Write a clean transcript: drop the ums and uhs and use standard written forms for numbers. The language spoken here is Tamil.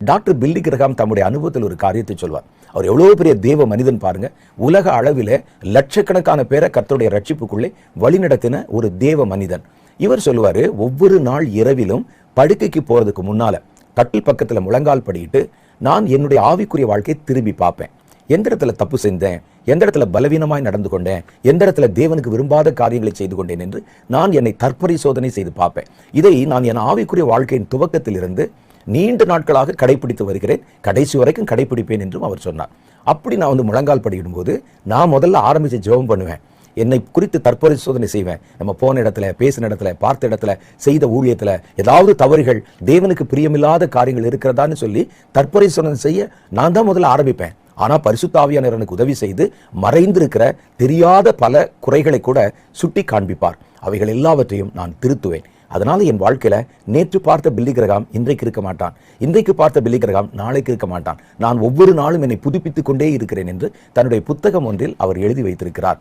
டாக்டர் பில்லி கிரஹாம் தம்முடைய அனுபவத்தில் ஒரு காரியத்தை சொல்வார். அவர் எவ்வளவு பெரிய தேவ மனிதன் பாருங்க. உலக அளவிலே லட்சக்கணக்கான பேரை கர்த்தருடைய ரட்சிப்புக்குள்ளே வழிநடத்தின ஒரு தேவ மனிதன். இவர் சொல்லுவாரு, ஒவ்வொரு நாள் இரவிலும் படுக்கைக்கு போறதுக்கு முன்னால கட்டில் பக்கத்துல முழங்கால் படியிட்டு நான் என்னுடைய ஆவிக்குரிய வாழ்க்கையை திரும்பி பார்ப்பேன். எந்த இடத்துல தப்பு செஞ்சேன், எந்த இடத்துல பலவீனமாய் நடந்து கொண்டேன், எந்த இடத்துல தேவனுக்கு விரும்பாத காரியங்களை செய்து கொண்டேன் என்று நான் என்னை தற்பரிசோதனை செய்து பார்ப்பேன். இதை நான் என் ஆவிக்குரிய வாழ்க்கையின் துவக்கத்திலிருந்து நீண்ட நாட்களாக கடைபிடித்து வருகிறேன், கடைசி வரைக்கும் கடைபிடிப்பேன் என்றும் அவர் சொன்னார். அப்படி நான் முழங்கால் படியிடும் போது நான் முதல்ல ஆரம்பிச்சு ஜெபம் பண்ணுவேன். என்னை குறித்து தற்பரிசோதனை செய்வேன். நம்ம போன இடத்துல, பேசின இடத்துல, பார்த்த இடத்துல, செய்த ஊழியத்துல ஏதாவது தவறுகள், தேவனுக்கு பிரியமில்லாத காரியங்கள் இருக்கிறதான்னு சொல்லி தற்பரிசோதனை செய்ய நான் தான் முதல்ல ஆரம்பிப்பேன். ஆனா பரிசுத்த ஆவியானவர் எனக்கு உதவி செய்து மறைந்திருக்கிற தெரியாத பல குறைகளை கூட சுட்டி காண்பிப்பார். அவைகள் எல்லாவற்றையும் நான் திருத்துவேன். அதனால என் வாழ்க்கையில நேற்று பார்த்த பில்லி கிரஹாம் இன்றைக்கு இருக்க மாட்டான், இன்றைக்கு பார்த்த பில்லி கிரஹாம் நாளைக்கு இருக்க மாட்டான். நான் ஒவ்வொரு நாளும் என்னை புதுப்பித்துக் கொண்டே இருக்கிறேன் என்று தன்னுடைய புத்தகம் ஒன்றில் அவர் எழுதி வைத்திருக்கிறார்.